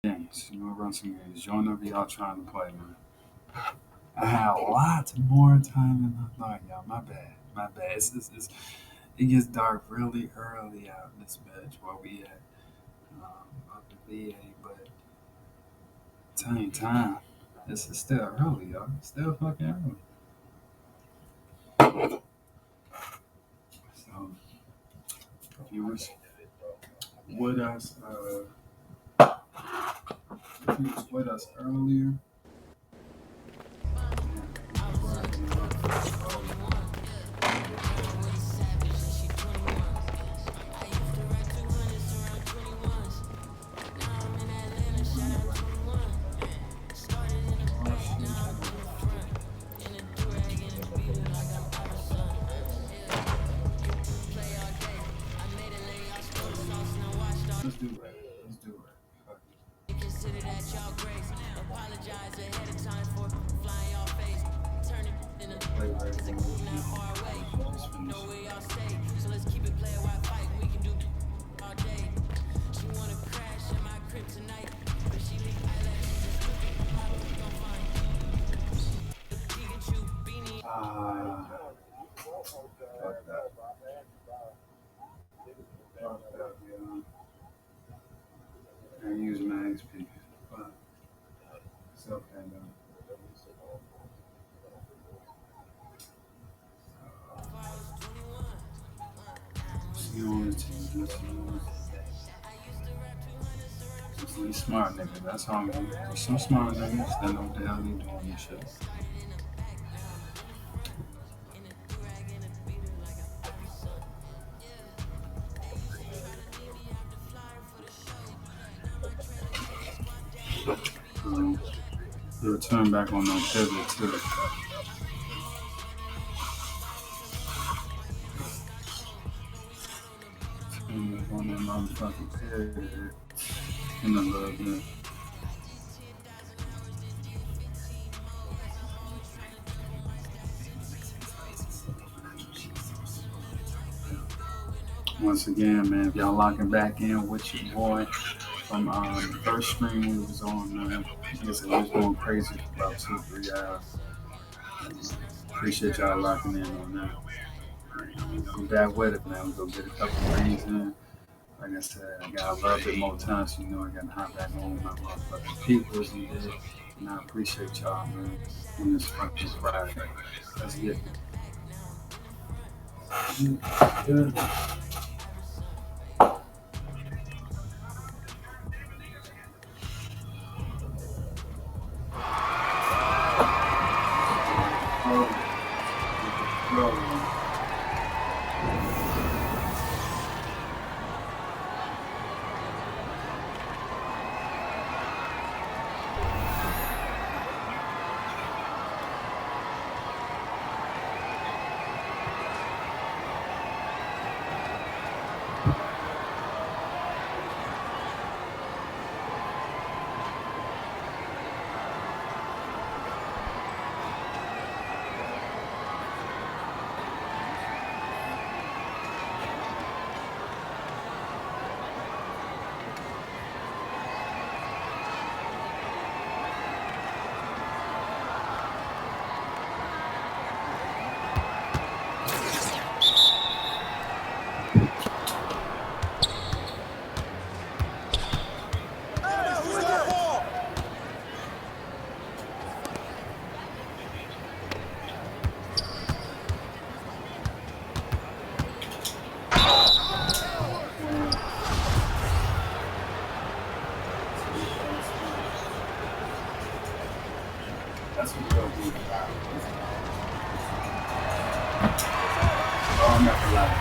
games. You know, run some games. Join up, y'all trying to play, man. I had lots more time than I thought, y'all. My bad. My bad. It gets dark really early out in this bitch where we at. Up in VA, but same time. This is still early, y'all. It's still fucking early. So, if you was with us, if you was with us earlier, let's do it. Let's do it. Fuck it. Consider that y'all grace. Apologize ahead of time for flying y'all face. Turn it in a cause it cool not far away. Know where y'all stay. So let's keep it player while fight. We can do all day. She wanna crash in my crib tonight. But she leave eyelashes and stupid. How we gon' find Pikachu beanie. Fuck that. Fuck that, yeah. I use my XP, but it's okay though. See you on the team. These smart niggas, that's all I'm doing. Some smart niggas that know what the hell they doing and shit. We'll turn back on no pivot too. Turn back on that motherfucking pivot in a little bit. Once again, man, if y'all locking back in with your boy from the first stream we was on, man, I guess it was going crazy for about 2-3 hours. Appreciate y'all locking in on that. I'm back with it, man. We're gonna get a couple things in. Like I said, I got a little bit more time, so you know I gotta hop back on with my motherfucking peoples and this. And I appreciate y'all, man, on this fucking Friday. Let's get it. Good. That's what we'll do. Oh, I'm not gonna lie.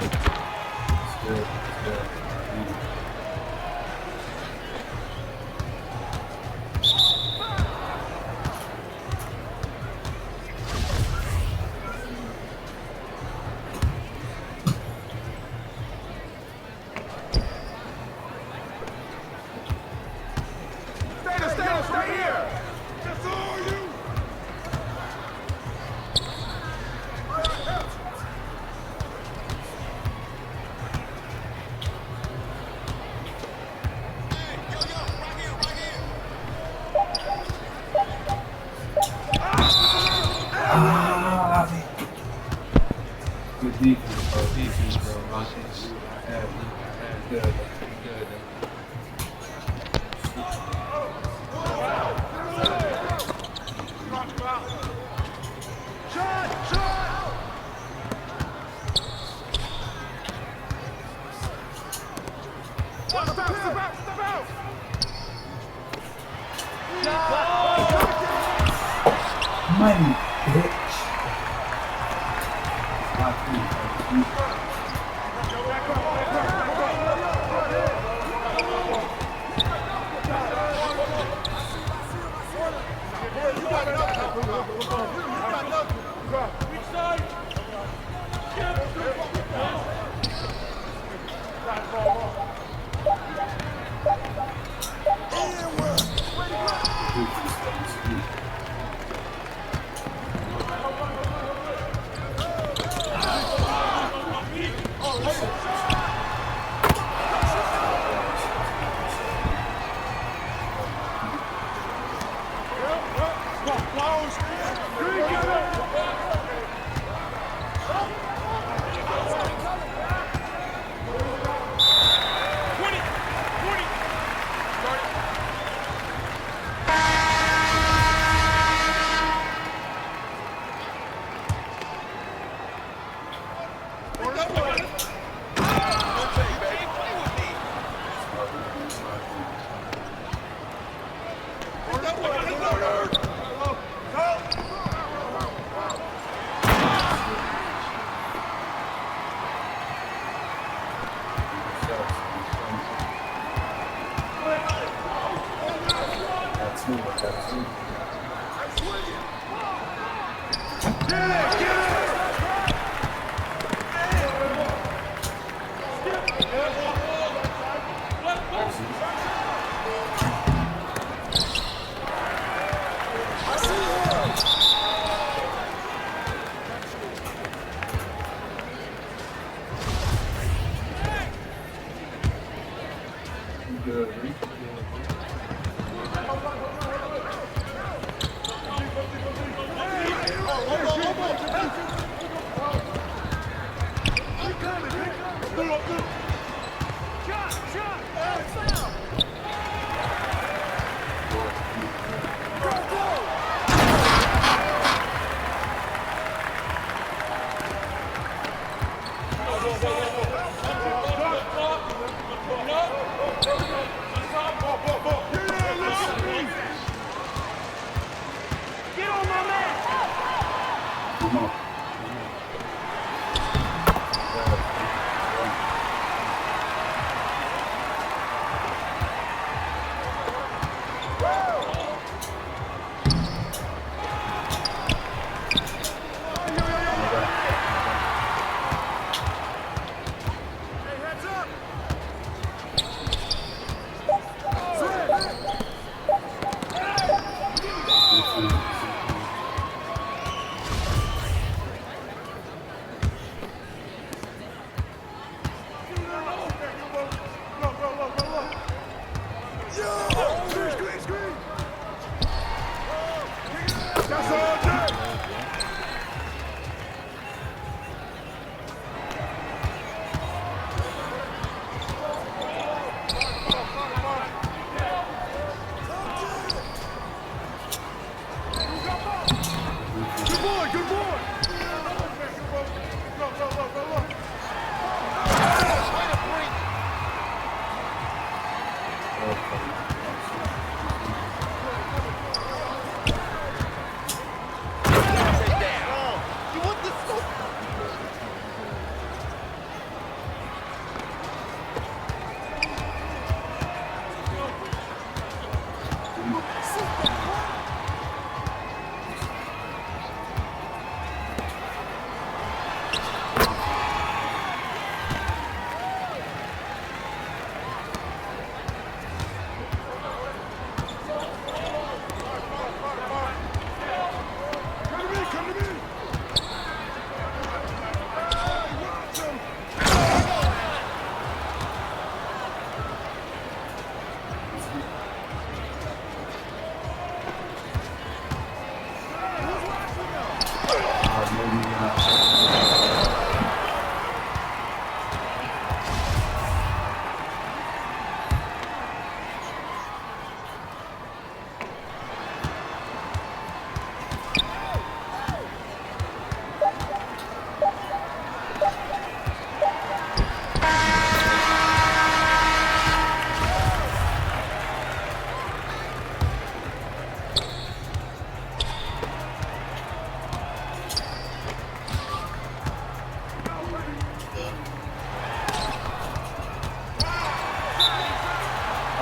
Still. Stay here! That's all you! Good defense, bro. Defense, bro. Good. Good. Money, bitch.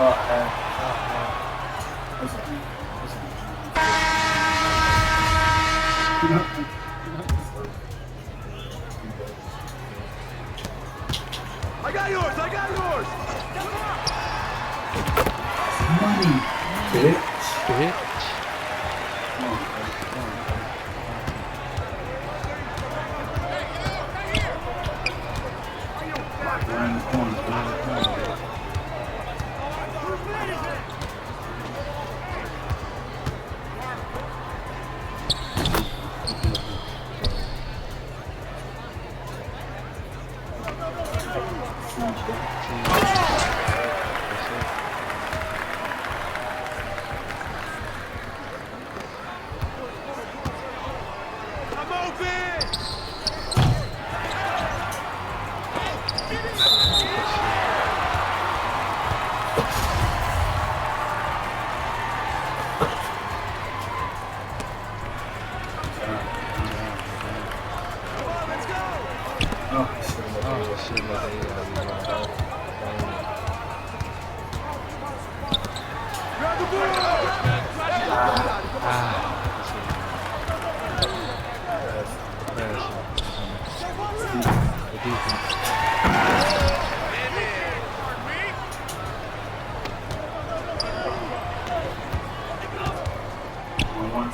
I got yours! I got yours! Money, bitch. Bitch. Come on, bro. Around the corner, Around the corner, bro. I'm open! Come on, let's go! Oh, shit. Oh, shit, like that. Grab the ball! The defense. One.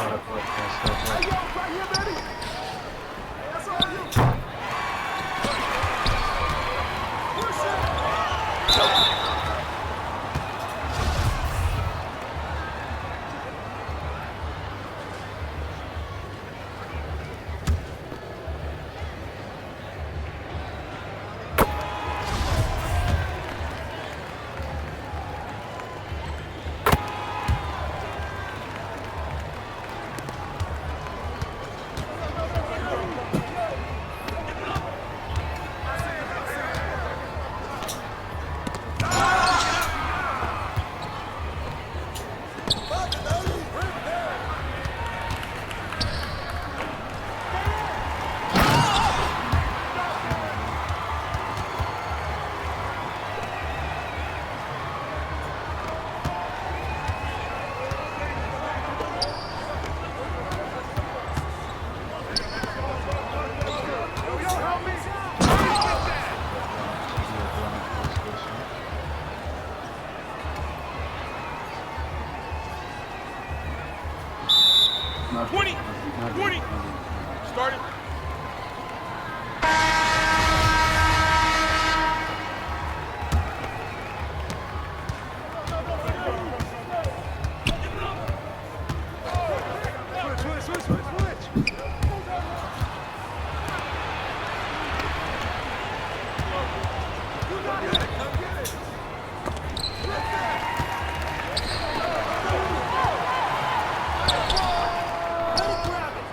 Good, bro. Hey, yo, right here, baby! That's all you! Push it! Yo, help me! Not 20! 20! Started. Switch! You got it! Come get it! Get that! Let him grab it!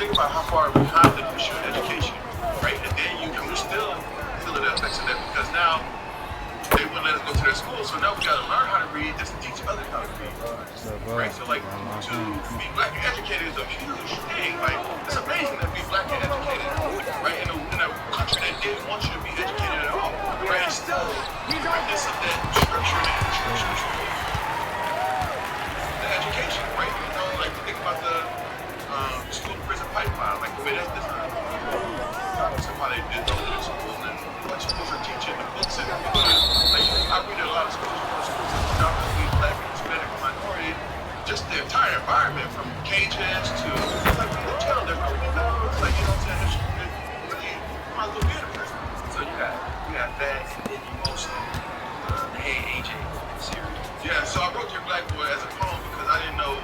think about how far behind them push your education, right? And then and we're still feeling the effects of that because now they wouldn't let us go to their school, so now we got to learn how to read just to teach others how to read, right? So like to be black and educated is a huge thing. Like it's amazing to be black and educated, right? In a country that didn't want you to be educated at all, right? And still, regardless of that structure and infrastructure, the education, right? You know, like think about the school to prison pipeline, like the way that's designed. Somebody did go to the school and what schools are teaching the books and like I read a lot of schools predominantly black and Hispanic minority, just the entire environment from cages to like when you tell them it's like you know what I'm saying, it's really you might as well be in a prison. So you got that and then you also Hey AJ series. Yeah, so I wrote Your Black Boy as a poem because I didn't know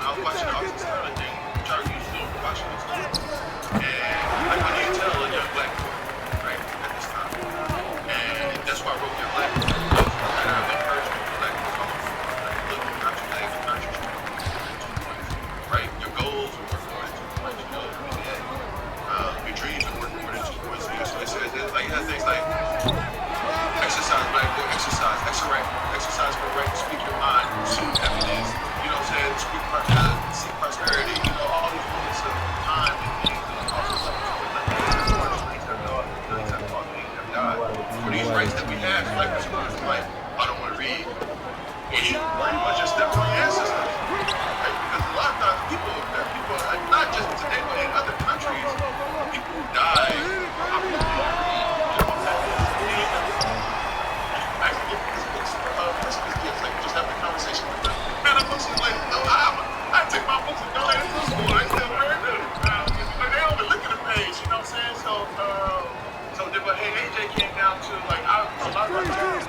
I was watching the Austin Sterling thing, which I used to do watching this stuff. And like when you tell a young black boy, right, at this time. And that's why I wrote Your Black Boy. And I've encouraged black people like, look, not too late, not too strong. 2 points. Right? Your goals are worth more than 2 points, you know. Your dreams are worth more than 2 points. So it says like it has things like exercise, black boy, exercise for the right to speak your mind, pursue evidence, you know what I'm saying, seek prosperity, you know, all these moments of time and things and also like for these rights that we have, like as far as like, I don't want to read, or you pretty much just step on your ancestors, right? Because a lot of times people, not just today, but in other countries, people who die, just having a conversation with them. Man, I'm like, no, I take my books and donate it to the school. I still learn it. They don't even look at the page, you know what I'm saying? But hey, AJ came down to like, a lot of our parents,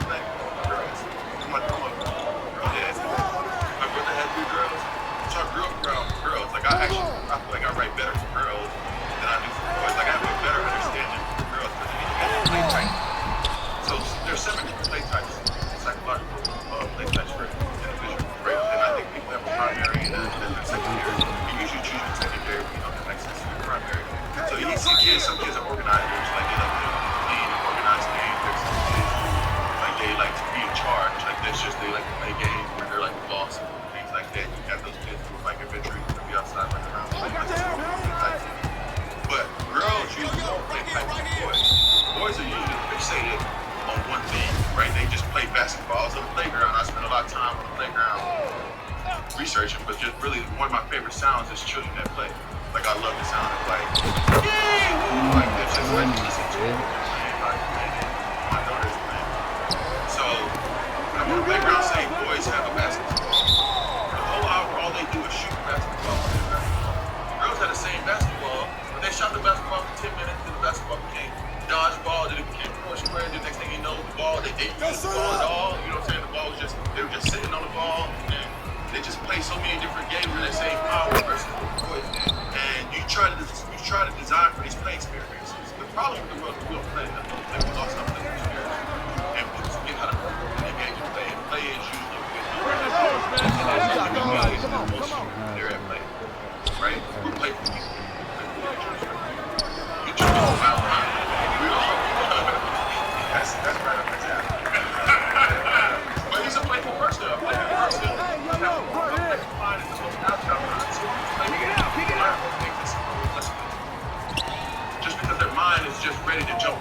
like girls. My brother had 3 girls, so I grew up around girls. Like I feel like I write better for girls than I do for boys. Like I have a better understanding for girls because they need to play type. So there's 7 different play types. Psychological play types for individuals, right? And I think people have a primary and a secondary. You usually choose your secondary when you don't have access to your primary. So you see kids, some kids are organizers, like they like to lead and organize games. There's some kids who, like they like to be in charge, like that's just they like to play games where they're like the boss and things like that. You have those kids who are like adventurous to be outside running around. But girls usually don't play type of boys. Boys are usually fixated on one thing, right? They just play basketball. So the playground, I spend a lot of time on the playground researching, but just really one of my favorite sounds is children that play. Like I love the sound of like, yay! Like it's just like listen to it. My daughter's playing. So I'm on the playground saying boys have a basketball. The whole hour all they do is shoot basketball. Girls had the same basketball, but they shot the basketball for 10 minutes, then the basketball became dodgeball, then it became four square, the next thing you know, the ball, they didn't use the ball at all, you know what I'm saying? The ball was just, they were just sitting on the ball, and they just play so many different games with that same power versus what the boys did. And you try to design for these play experiences. The problem with the world is we don't play enough. Like we lost our play experience. And people forget how to engage in play. And play is usually they're at play. Right? We play for people. You choose to go out behind. That's right up his alley. But he's a playful person. A playful person. Just because their mind is just ready to jump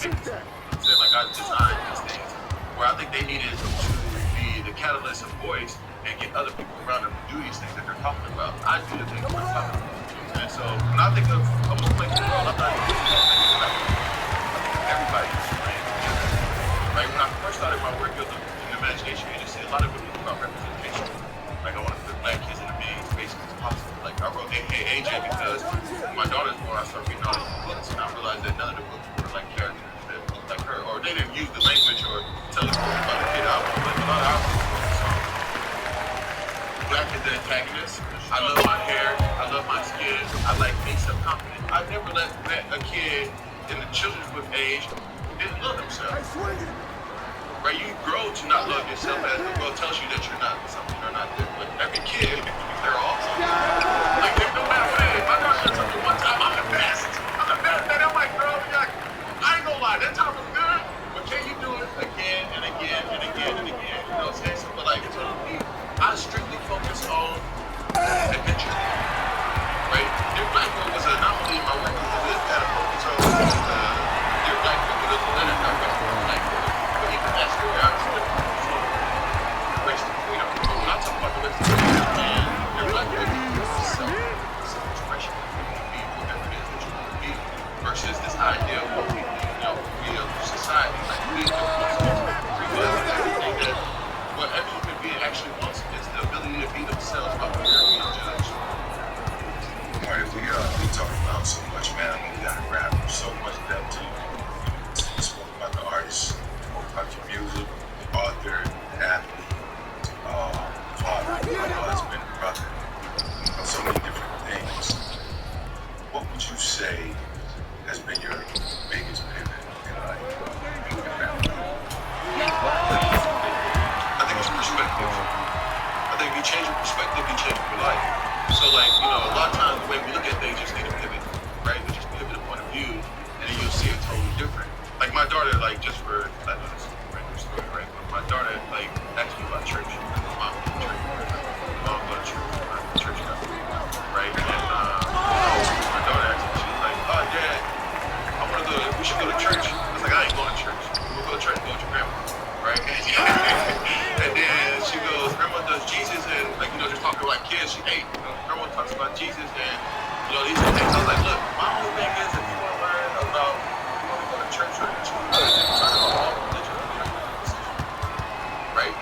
make this. So like I designed these things where I think they needed to be the catalyst of voice and get other people around them to do these things that they're talking about. I do the things we're talking about. And so when I think of a most playful world, I'm not even thinking about everybody is playing together. Right? When I first started my work in the imagination agency, a lot of it was about representation. Like I want to put black kids in the main spaces as possible. Like I wrote Hey AJ because when my daughter's born, I started reading all these books and I realized that none of the books were like characters that looked like her, or they didn't use the language or tell the story about the kid. I was like a lot of our songs. Black is the antagonist. I love my hair. I love my skin. I like being self-confident. I never let a kid in the children's book age who didn't love themselves. Right? You grow to not love yourself as the world tells you that you're not something or not good. But every kid, they're all something. Like, there's no matter what it is. My daughter did something one time, I'm the best. I'm the best. And I'm like, girl, I ain't gonna lie, that time was good. But can you do it again and again and again and again? You know what I'm saying? So, but like, so I strictly focus on adventure. Right? Dear Black Girl was an anomaly in my work because it had a focus on Dear Black Girl was a letter that I wrote for Black Girl. But even that story, I was like, race to freedom. But when I talk about the race to freedom, and Dear Black Girl is self-expression. You can be whatever it is that you want to be versus this idea of what we free of society. Like, we don't want to free of everything that what every human being actually wants is the ability to be themselves without fear of being judged. Alright, we talked about so much, man. I mean, we got to wrap so much depth to you. We spoke about the artist, spoke about your music, author, athlete, father, husband, brother. You know, so many different things. What would you say has been your biggest pivot in life? I think it's perspective. I think if you change your perspective, you change your life. So like, you know, a lot of times the way we look at things, you just need a pivot, right? You just pivot a point of view, and then you'll see it totally different. Like my daughter, like just for, I know this is a random story, right? But my daughter, like, asked me about church. My mom goes to church. My mom goes to church. I'm a church guy, right? And my daughter asked me, she was like, oh, Dad, we should go to church. I was like, I ain't going to church. We'll go to church and go with your grandma, right? And then she goes, Grandma does Jesus, and like, you know, just talking like kids, she ate. Grandma talks about Jesus, and you know, these are things. I was like, look, my whole thing is if you want to learn about, you want to go to church or to religion, learn about all religion, right?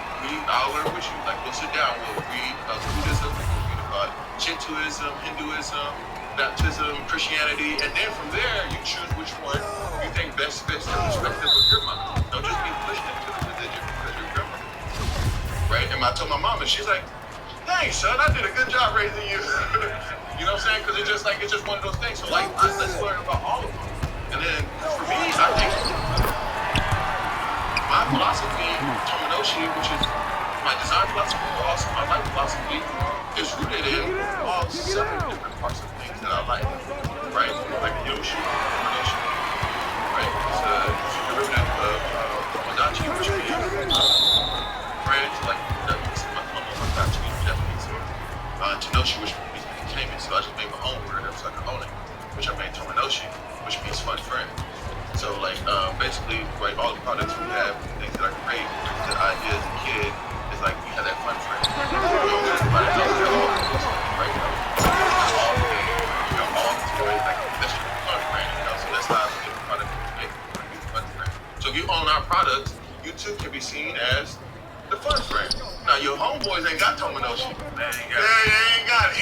I'll learn with you. Like, we'll sit down, we'll read about Buddhism, we'll read about Shintoism, Hinduism, baptism, Christianity, and then from there you choose which one you think best fits the perspective of your mind. Don't just be pushed into the religion because you're grandma, right? And I told my mom, and she's like, "Thanks, son. I did a good job raising you." You know what I'm saying? Because it's just one of those things. So like, let's learn about all of them. And then for me, I think my philosophy, Tominoshi, which is my design philosophy, but also my life philosophy, is rooted in all 7 different parts of things that I like, right? Like the Yoshi, right? It's a derivative of Wadachi, which means friends, like Wadachi in Japanese, or Tenoshi, which means entertainment. So I just made my own word, it was like a own it, which I made Tominoshi, which means fun friend. So like basically, right, all the products we have, things that I create, that I did as a kid, is like we had that fun friend. So if you own our products, you too can be seen as the fun friend. Now your homeboys ain't got Tominoshi. They ain't got it.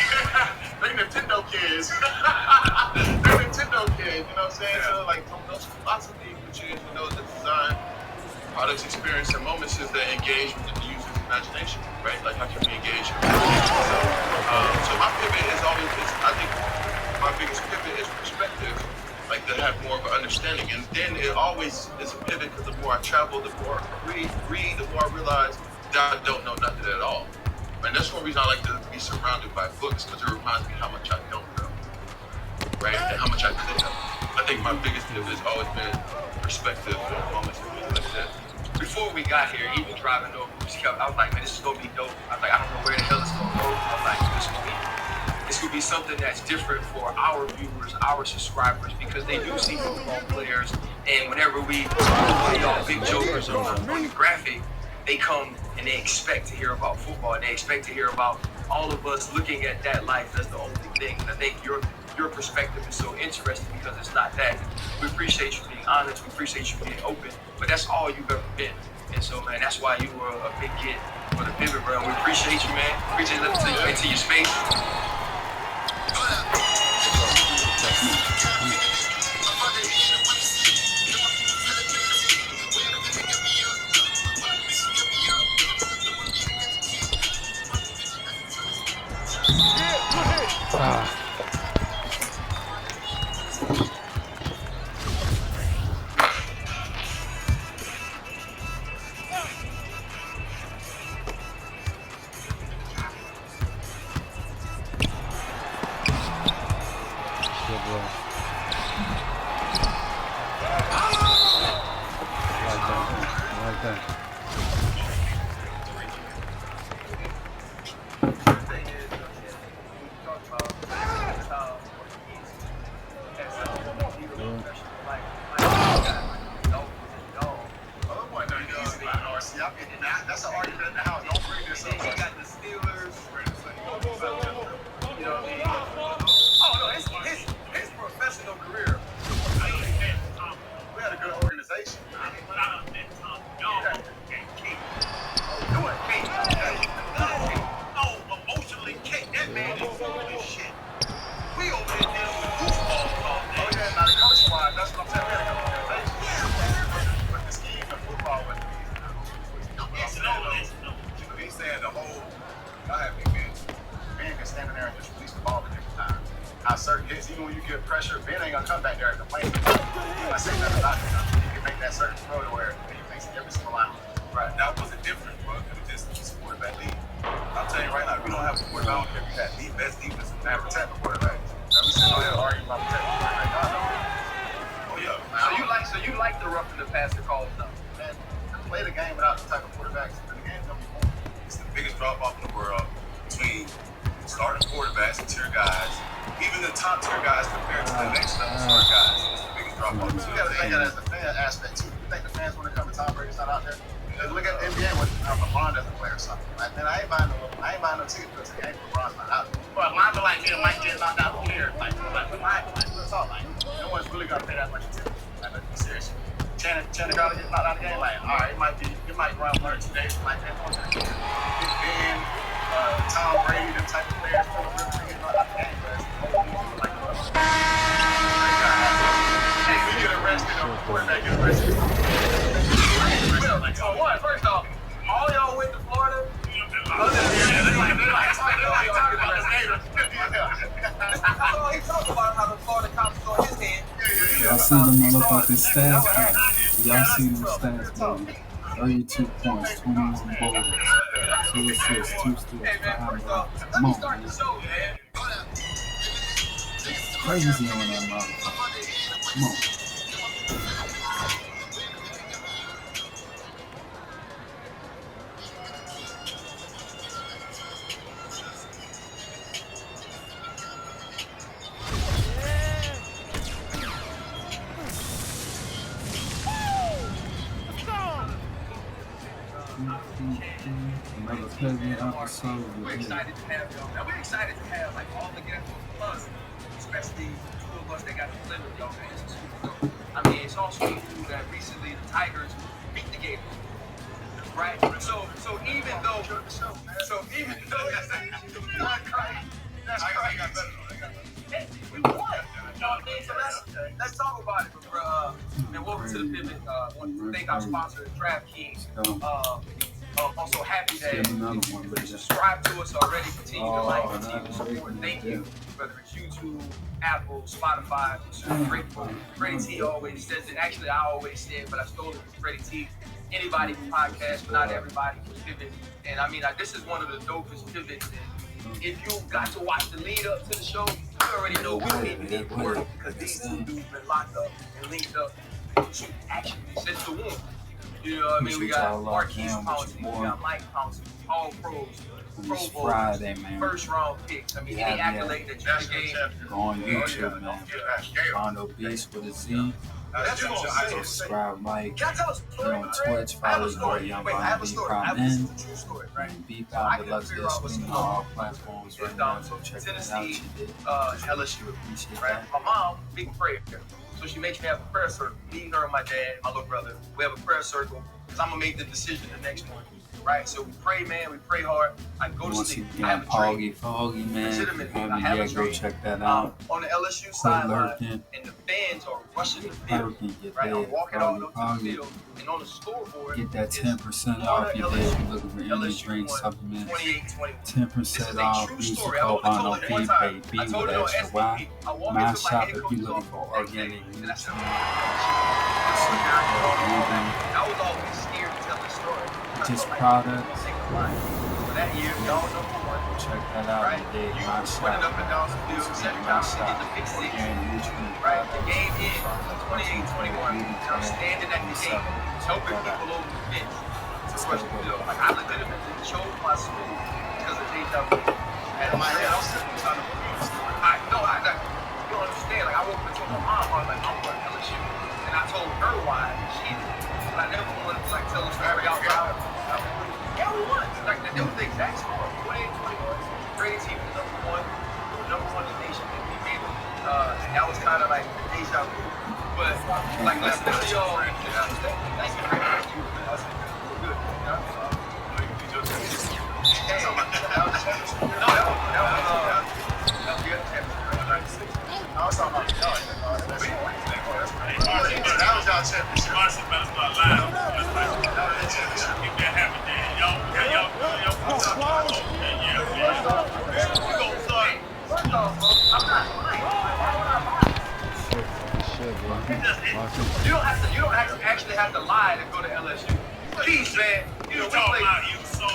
They Nintendo kids. They're Nintendo kids, you know what I'm saying? So like Tominoshi philosophy, which is, you know, the design, products, experience, and moments is that engage with the user's imagination, right? Like how can we engage your imagination? So my pivot is always, I think my biggest pivot is perspective, like to have more of an understanding. And then it always is a pivot because the more I travel, the more I read, the more I realize that I don't know nothing at all. And that's one reason I like to be surrounded by books, because it reminds me how much I don't know, right? And how much I could know. I think my biggest pivot has always been perspective and moments and things like that. Before we got here, even driving over, I was like, man, this is gonna be dope. I was like, I don't know where the hell it's gonna go. I was like, this could be something that's different for our viewers, our subscribers, because they do see football players And whenever we play all big jokers on the graphic, they come and they expect to hear about football. And they expect to hear about all of us looking at that life as the only thing. And I think your perspective is so interesting because it's not that. We appreciate you being honest. We appreciate you being open. But that's all you've ever been. And so, man, that's why you were a big get for the pivot, bro. We appreciate you, man. Appreciate letting you into your space. That's an argument in the house. Don't bring this up. He got the Steelers. You know what I mean? Oh, no, his professional career. We had a good organization. Emotionally cake. That man is full of shit. We over there dealing with goofballs all day. Oh, yeah, now the coach-wise, that's what I'm saying. We had a good organization. But the scheme of football wasn't easy. He's saying the whole, y'all have big men. Ben can stand in there and just release the ball at different times. How certain hits, even when you get pressure, Ben ain't gonna come back there and complain. I say that a lot. He can make that certain throw to where he thinks every single line. Right, that wasn't different, bro. It was just a quarterback league. I'm telling you right now, we don't have a quarterback. I don't care if you got the best defense and never protect the quarterback. Now we sit there arguing about protecting the quarterback. Oh yeah. So you like the rough and the passer calls now? Man, play the game without the type of quarterbacks, and the game's gonna be boring. It's the biggest drop off in the world between starting quarterbacks and tier guys. Even the top tier guys compared to the next level start guys. It's the biggest drop off. So you gotta think of that as the fan aspect too. You think the fans want to come to Tom Brady's not out there? Because look at the NBA when LeBron doesn't play or something. Like, man, I ain't buying no ticket because the game LeBron's not out. But mine be like me and Mike just knocked out here. Like mine, what's all like? No one's really gonna pay that much attention. Like, let's be serious. Channing got to get knocked out of the game. Like, all right, it might run 1 or 2 days. It might take 1 to the game. Big Ben, Tom Brady, them type of players, Philip Rivers, getting knocked out of the game. But it's the whole team like, hey, we get arrested or quarterback get arrested. First off, all y'all went to Florida. They like talking about this game. He talked about how the Florida cops on his head. Y'all see the motherfucking stats, man. Y'all see the stats, baby. 32 points, 20 and bowls, 2 assists, 2 steals, 5 blocks. Come on, man. Crazy on that motherfucker. Come on. Another heavy episode. We're excited to have y'all. Now we're excited to have like all the guests plus, especially 2 of us that got to live with y'all, man. I mean, it's also true that recently the Tigers beat the Gators, right? So even though that's crazy. We won. You know what I mean? So let's talk about it, bro. And welcome to the pivot. I want to thank our sponsor, DraftKings. I'm so happy that you subscribe to us already. Continue to like, continue to support. Thank you. Whether it's YouTube, Apple, Spotify, we're super grateful. Freddie T always says it. Actually, I always say it, but I stole it from Freddie T. Anybody can podcast, but not everybody can pivot. And I mean, this is one of the dopest pivots. And if you got to watch the lead up to the show, you already know we don't even need work because these 2 dudes been locked up and linked up actually since the womb. You know what I mean? We got Marquise Pouncey, we got Mike Pouncey, all pros, Pro Bowls, Friday, man. first round picks. I mean, any accolade that you gave. Go on YouTube, man. VondoBeatz with a Z. That's what I'm saying. Subscribe, like, Can I tell a story? on Twitch, I have follow a story. Young Wait, I have a story. I have a VondoBeatz, true story, right? and Beat So I Found the couldn't Lucky figure out what's streaming on going on. all platforms right And, now, so check that out. Tennessee, She did. LSU, Appreciate right? that. My mom, big prayer. So she makes me have a prayer circle. Me, her, and my dad, my little brother. We have a prayer circle because I'm gonna make the decision the next one, right? So we pray, man. We pray hard. I go to Once sleep. I again, have a dream. Foggy, man. If you Legitimately, I haven't have a yet, go dream. check that out. On the LSU Quit sideline, lurking. and the fans are rushing the field. Lurking, get Right, I'm that walking all up to the Foggy. field, and on the scoreboard, Get that is 10% Florida, off your day if you're looking for any LSU drink won supplements. 28-21. 10% off. Use the story. code I told it one time. I VondoV, told with it on extra SVP. Y. I walk My into my shop head if you're coach's looking office for next day, organic and I meat. said, I was always scared to tell this story. Just products. But that year, y'all number one. Check that out Right? today. You My running shop. up and down the field, second My time to get shop. the pick six. Organic nutrient Right? The products. game ends 28-21. And I'm standing at the gate, helping people over the bench. It's a question, like, I legitimately chose my school because of deja vu. And in my head, I'm sitting trying to believe the story. You don't understand. Like, I woke up and told my mom, I was like, I'm going to LSU. And I told her why, and she did. But I never wanted to, like, tell the story out loud. Yeah, we won. Like, it was the exact score. 28-21. Greatest team was number one in the nation. And we made it. And that was kind of like deja vu. But, like, listening to y'all, thank you very much. That's good. That was y'all championship. Marcy better start lying. Keep that happy, man. Y'all. We gonna start. First off, I'm not lying. You don't have to actually have to lie to go to LSU. Please, man. You talking about you saw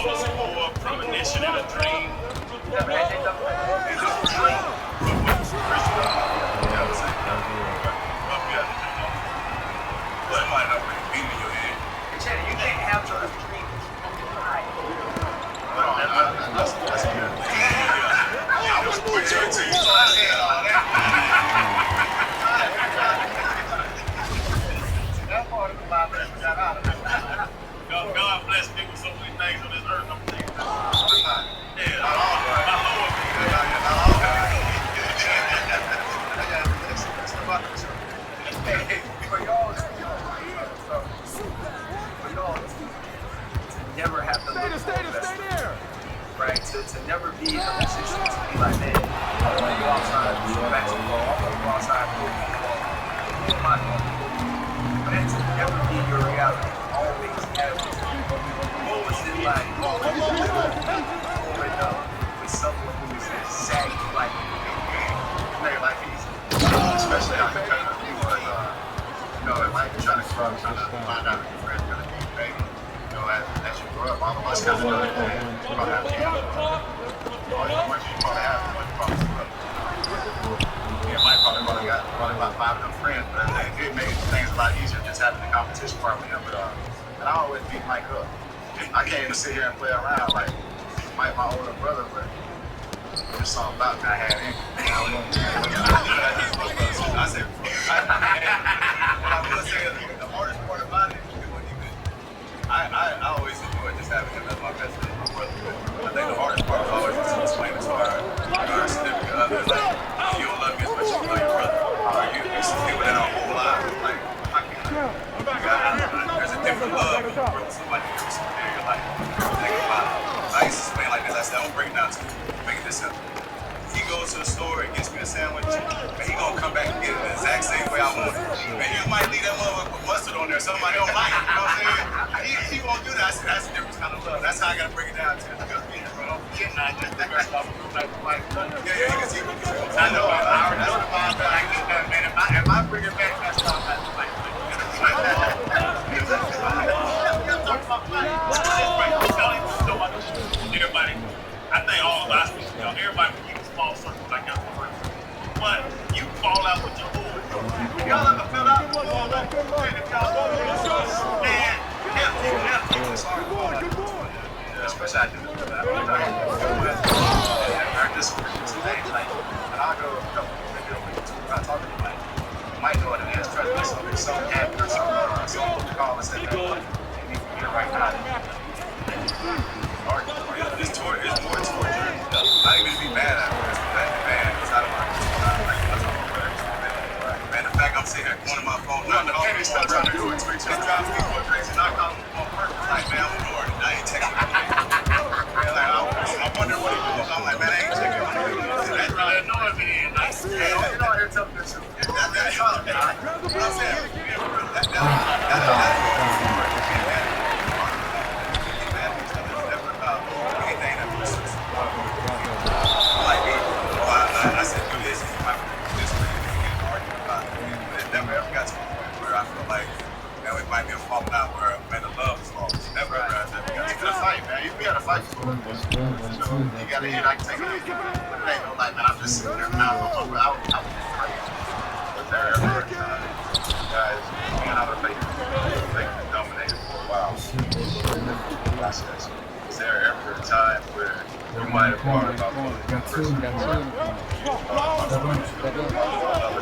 the score of premonition and a dream. Never had that dream. You can't have those dreams. You can lie. That part of the Bible got out of it. God bless me with so many things on this earth. I'm thinking, yeah, my Lord. For y'all to never have to look for investment, right? To never be in a position to be like, man, I want to go outside, do basketball, I want to go outside, play football. What am I going to do? But that to never be your reality. Always have moments in life with someone who is exactly like you. Make life easy. Especially out here, like trying to find out if your friend's gonna be baby. As you grow up, all of us kind of know that you probably have to all the ones you probably have, the ones you probably grew up. Mike probably got about 5 of them friends, but it made things a lot easier just having the competition part with him. But I always beat Mike up. I can't even sit here and play around like Mike, my older brother, but there's something about me I had in. I said, I will say the hardest part about it is when I always enjoy just having him as my best friend, my brother. I think the hardest part was always just explaining to our significant other, like, you don't love me as much as you love your brother. You used to deal with that our whole life. Like, there's a different love when you bring somebody else in your life. I used to explain like this. I said, I'm breaking down to you. Make it this simple. He goes to the store and gets me a sandwich, and he gonna come back and get it the exact same way I want it. And you might leave that motherfucker with mustard on there. Somebody don't like it. You know what I'm saying? He won't do that. I said, that's a different kind of love. That's how I gotta break it down to you. Don't forget, I just the rest of them like, yeah, because he. I know. I already know the vibe that I get that, man. If I bring it back, that's how I like. Everybody, I think all of us, everybody can keep a small circle like that. But you fall out with your boys. Y'all ever feel out with your boys? If y'all go to your shows, man, Especially I do that. I discipline today. Like, and I'll go a couple of minutes, I talk to anybody. might know what it is. Trust me, so happy or so call and say, man, you need to get it right now. It's more torture. Not even to be mad at it. It's bad. It's out of my man, the fact I'm sitting here going to my phone, not the penny still trying to do it. It drives me more crazy. Not calling on purpose. Like, man, I'm ignoring it. I ain't texting him. I'm wondering what he doing. I'm like, man, I ain't checking him. That's really annoying me. Like, hey, don't get out here telling me shit. That's all, man. I'm saying, I said, do this, this way, we get an argument about it. It never ever got to the point where I feel like, man, it might be a falling out where, man, the love is lost. Never ever got to the fight, man. We got to fight for it. You got to hit, I can take it. But it ain't no like, man, I'm just sitting there now. I would be crazy. But there ever guys, being out of faith, they dominated for a while. Process. Is there ever a time where you might have thought about one person other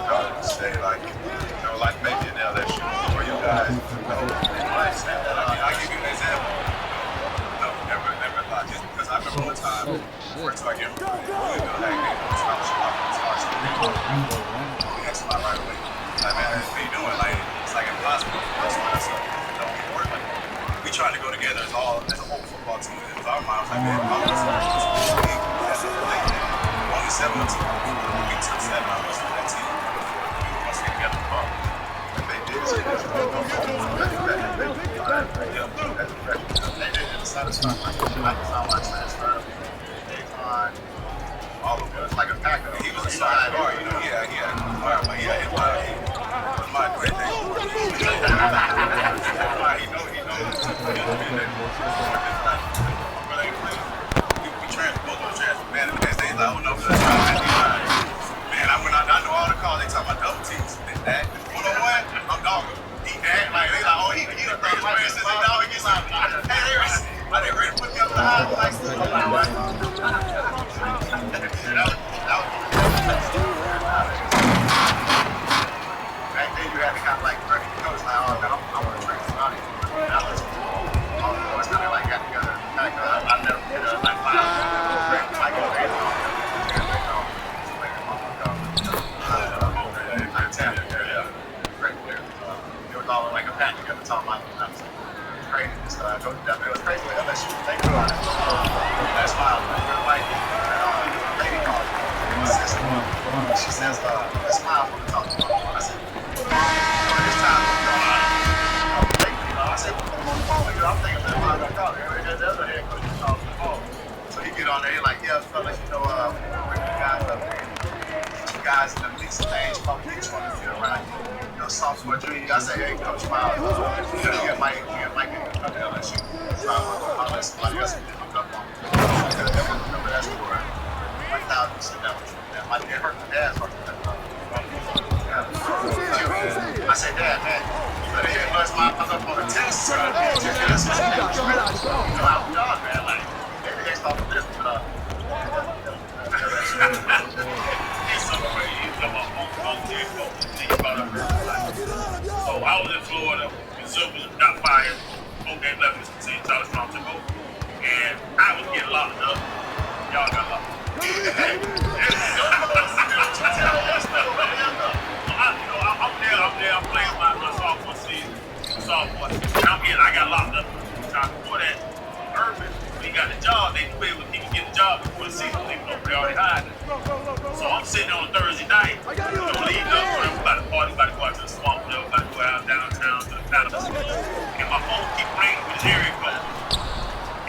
daughters say like, you know, like maybe in LSU or you guys, you know, might say that. I mean, I'll give you an example. No, never a lot. Just because I remember one time, first time I get next spot right away. Like, man, what you doing? Like, it's like impossible. That's don't work. Like, we trying to go together as a whole football team. It was our minds like, man, only 7 of us. We took 7 of us from that team. We were once together. But they did say this. They didn't satisfy my transfer. They find all of us like a packer. He was a side guard, you know. Yeah. It was my great thing. I don't know if that's right. Man, I know all the calls. They talk about double teams. That 101, I'm dogging. He act like they like, oh, he the greatest player since he dog against me. Hey, they ready to put me up the high like back then you had to kind of like correct the coach like, oh, man, I'm gonna train somebody. Now let's all the boys kind of like got together. I never did like 5 like a pack together, talking about it was crazy. So I told you that it was crazy. Unless you think about it. That's why like lady called me. She says, let's smile when we talk about it. I said, this time I said, I'm thinking about it. The other head coach is calling the ball. So he get on there, he's like, yeah, fellas, you know, we're bringing you guys up there. You guys in the mixed age, probably each one to feel around you. Sophomore, junior, I say, hey, Coach Miles, you get Mike come to LSU. So I'll let somebody else look up on me. Remember that score. Like, now, you sit down with you. It hurt my dad's heart. I said, Dad, man, you better hit Les Miles up on the test. That's my job, man. Like, maybe they start with this, but so I was in Florida, Missouri got fired, 4 games left in the season, Charles Trump took over, and I was getting locked up. Y'all got locked up. I'm playing my sophomore season, and I got locked up. Before that, Urban, when he got the job, they knew he could get the job before the season, even though they already hired him. So I'm sitting on a Thursday night, don't leave up, we about to party, about to go out to the swamp, we about to go out downtown to the Palace. And my phone keep ringing with his area code.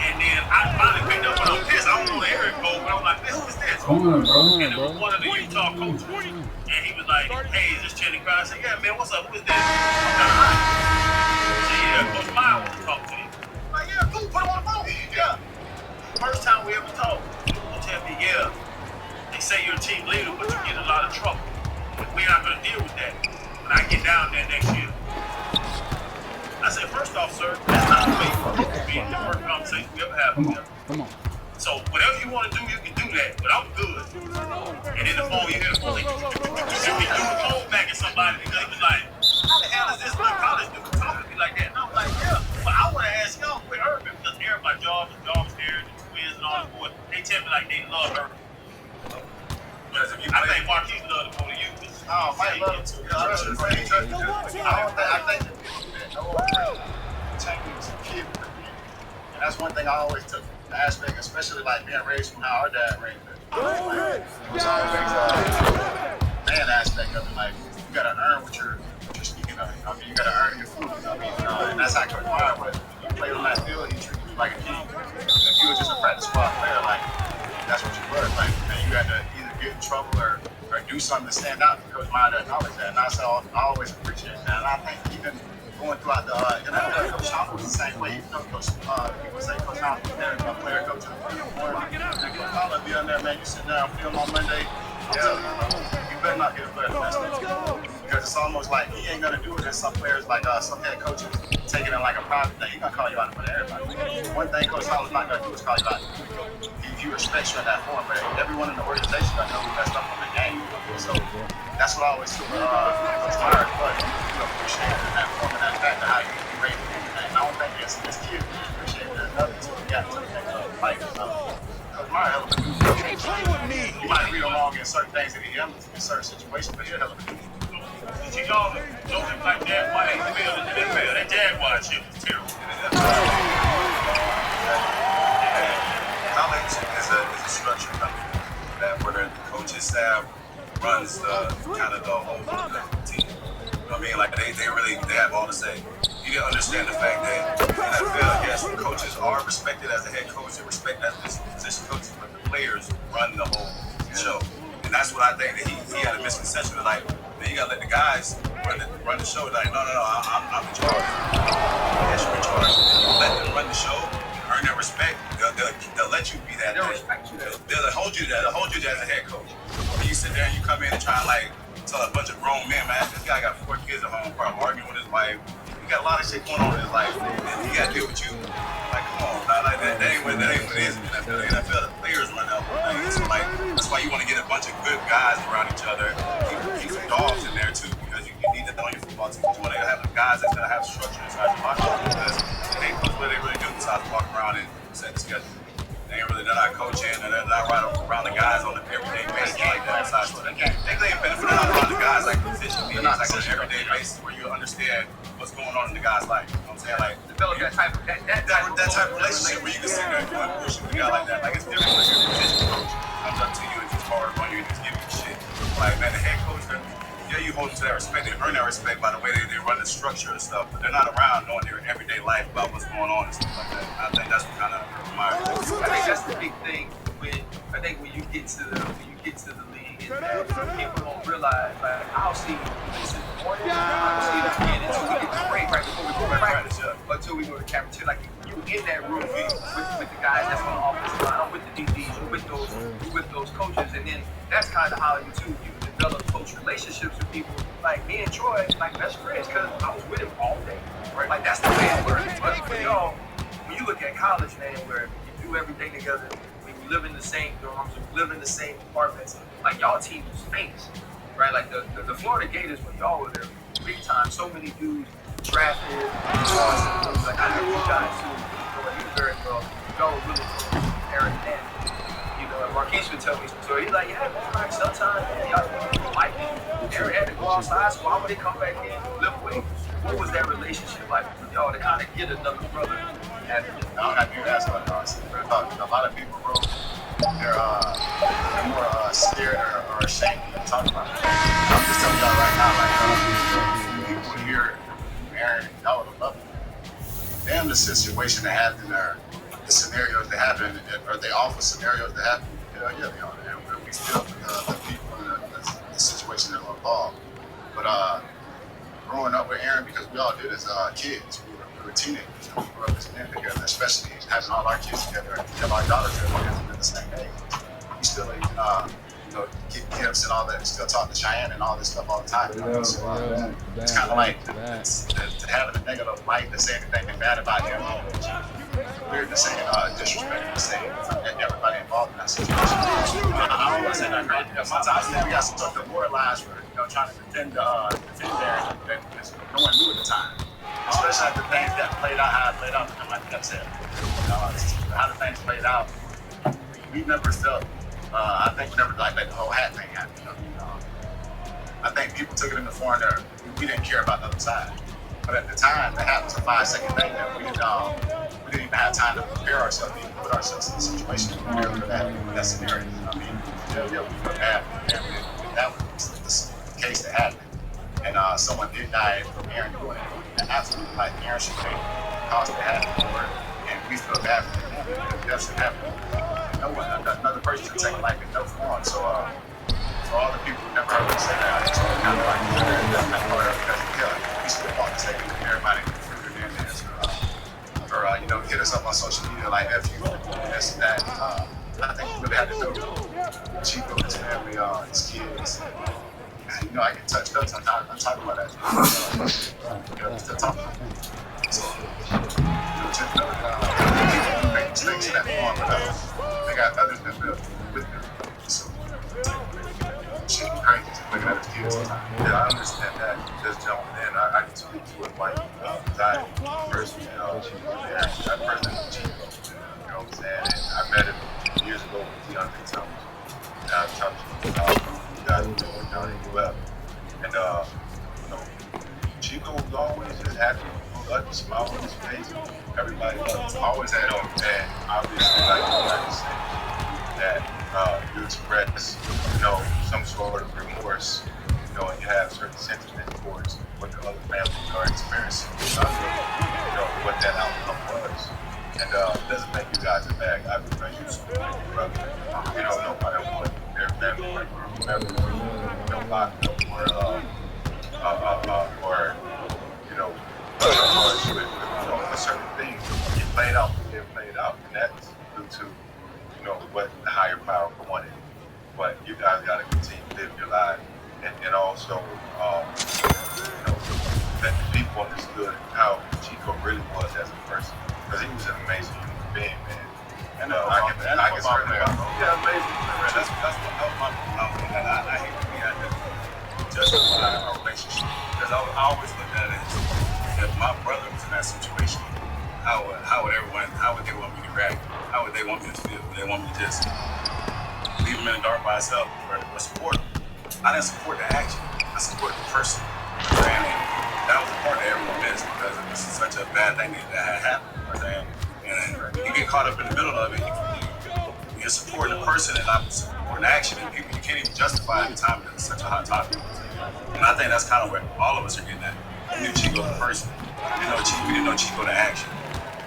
And then I finally picked up when I was pissed. I don't know the area code, but I'm like, what's this? And it was one of the Utah coaches. And he was like, hey, is this Channing Crowd? I said, yeah, man, what's up? Who is this? I'm kind of hot. I said, yeah, Coach Miles wants to talk to you. I'm like, yeah, cool, put him on the phone. Yeah. First time we ever talked, he'll tell me, yeah, they say you're a team leader, but you get in a lot of trouble. We're not going to deal with that when I get down there next year. I said, first off, sir, that's not the way to be the first conversation we ever have with him. Come on. So whatever you want to do, you can do that, but I'm good. And in the phone, you hear the phone, like, you be doing the phone back at somebody, they're going to love her. Because if you I think Marquise loved it more than you. Oh, Mike love it too. I think changes kid. And that's one thing I always took from the aspect, especially like being raised from how our dad raised us. Like, it was always man aspect of it. Like you gotta earn what you're speaking of. I mean, you gotta earn your food. I mean, and that's how Coach Meyer was. When you played on that field, he treated you like a king. If you were just a practice squad player, like that's what you were. Like, man, you had to either get in trouble or do something to stand out. Coach Meyer acknowledged that, and I always appreciate that. And I think even going throughout the Coach Thomas was the same way. Even though people say Coach Thomas was there, a player coach of the field more, and Coach Thomas be on there, man. You sit down on film on Monday. You better not get a player messed up. Because it's almost like he ain't gonna do it as some players like some head coaches take it in like a private thing. He's gonna call you out in front of everybody. One thing Coach Thomas not gonna do is call you out. He respects you in that form, but everyone in the organization gonna know who messed up on the game. So that's what I always took Coach Meyer, but you appreciate it in that form and that fact of how you rate it. And I don't think it's kids who appreciate it enough until we got to the next fight. Coach Meyer, hell of a dude. You might read along in certain things that he handles in certain situations, but he's a hell of a dude. She called him, don't look like Jaguar. That Jaguar shit was terrible. College is a structured company that where the coaching staff runs the kind of the whole team. You know what I mean? Like they have all to say. You gotta understand the fact that in NFL, yes, the coaches are respected as a head coach and respected as position coaches, but the players run the whole show. And that's what I think that he had a misconception of, like, then you gotta let the guys run the show. Like, no, I'm in charge. Yes, you're in charge. And you let them run the show, earn their respect. They'll let you be that. They'll respect you. They'll hold you there. They'll hold you there as a head coach. When you sit there and you come in and try and like tell a bunch of grown men, man, this guy got 4 kids at home, probably arguing with his wife. He got a lot of shit going on in his life, and he got to deal with you. Like, come on, not like that. That ain't what it is in the NFL. The NFL, the players run that whole thing. So like, that's why you want to get a bunch of good guys around each other. Keep some dogs in there too, because you need that on your football team. You want to have the guys that's gonna have structure inside your locker room, because they coach what they really do besides walk around and set the schedule. They ain't really, they're not coaching, and they're not right around the guys on an everyday basis like that. They ain't benefit not around the guys like position meetings, like on an everyday basis where you understand what's going on in the guy's life. You know what I'm saying? Like develop that type of relationship where you can sit there and push a guy like that. Like it's different when your position coach comes up to you and just hard on you and just give you shit. Like, man, the head coach, you hold them to that respect. They earn that respect by the way they run the structure and stuff, but they're not around knowing their everyday life about what's going on and stuff like that. I think that's what kind of reminds me. I think that's the big thing when you get to the league, is that people don't realize. Like, I'll see this in the morning, I'll see this again until we get to break, right before we go to practice, until we go to the cafeteria. Like, you in that room with the guys that's on the offensive line, with the DBs, with those coaches, and then that's kind of how you develop close relationships with people. Like me and Troy, like best friends, because I was with him all day. Right? Like that's the way it works. But for y'all, when you look at college, man, where you do everything together, we live in the same dorms, we live in the same apartments. Like y'all team was famous, right? Like the Florida Gators, when y'all were there, big time. So many dudes drafted. Like I know you guys too. You very well. Y'all were really close. Aaron and Marquise would tell me, so he's like, yeah, man, like sometimes, man, y'all like it. Aaron had to go outside, so why would they come back in and lift weights? What was that relationship like with y'all to kind of get another brother? I don't have you ask about a lot of people, bro, they're more scared or ashamed to talk about it. I'm just telling y'all right now, like, people here, Aaron, y'all would have loved it. Damn, the situation that happened there. The scenarios that happen, or they offer scenarios that happen, hell yeah, they are. And we still the people in the situation that were involved. But growing up with Aaron, because we all did as kids, we were teenagers, and we grew up as men together, especially having all our kids together, have our daughters together at the same age. We still get gifts and all that, still talk to Cheyenne and all this stuff all the time. So, it's kind of like to having a negative light to say anything bad about him. Weird to say disrespect to say everybody involved in that situation. I don't want to say that great because sometimes we got so demoralized for trying to defend there that no one knew at the time. Especially after things that played out how it played out, like I said. How the things played out, we never felt I think whenever like the whole hat thing happened, I think people took it in the form that we didn't care about the other side. But at the time, the hat was a 5-second thing that we didn't even have time to prepare ourselves, to even put ourselves in the situation to prepare for that scenario. You know what I mean? Yeah, we felt bad. If that was the case that happened, and someone did die from Aaron doing it, and absolutely, like Aaron should pay the cost they had for it, and we feel bad for them. That should happen. No one, another person should take a life in no form. So, for all the people who never heard me say that, I just want to kind of like that part of it, because we should have walked the stadium and everybody recruited in there. So, or hit us up on social media like FU, this and that. I think we really had to know Chico, his family, his kids. And, I get touched up sometimes. I'm talking about that. Still talking. So, just know that people make mistakes in that form, but they got others that live with them. So, shit crazy just looking at his kids sometimes. Yeah, I understand that. Just jumping in, I can speak to it like I personally, I personally know Chico. You know what I'm saying? And I met him years ago with Young Vondov. And I talked to you guys were doing down in UF. And Chico was always just happy, lucky, smile on his face. Everybody always had on, and obviously, like you guys said, that you express, some sort of remorse, and you have certain sentiment towards what the other families are experiencing, what that outcome was. And it doesn't make you guys a bad guy because you support your brother. No matter what their family or whatever, locked up or certain things get played out, and that's due to what the higher power wanted. But you guys got to continue to live your life, and also that the people understood how Chico really was as a person, because he was an amazing human being, man. And I can certainly, amazing. That's what my thing. And I hate to be at that justify our relationship, because I always look at it as if my brother was in that situation, how would they want me to react? How would they want me to feel? Would they want me to just leave him in the dark by himself or support him? I didn't support the action. I supported the person. And that was the part that everyone missed, because it was such a bad thing that had happened. And you get caught up in the middle of it. You're supporting the person and not supporting action, and people you can't even justify at the time because it's such a hot topic. And I think that's kind of where all of us are getting at. We knew Chico the person. We didn't know Chico the action.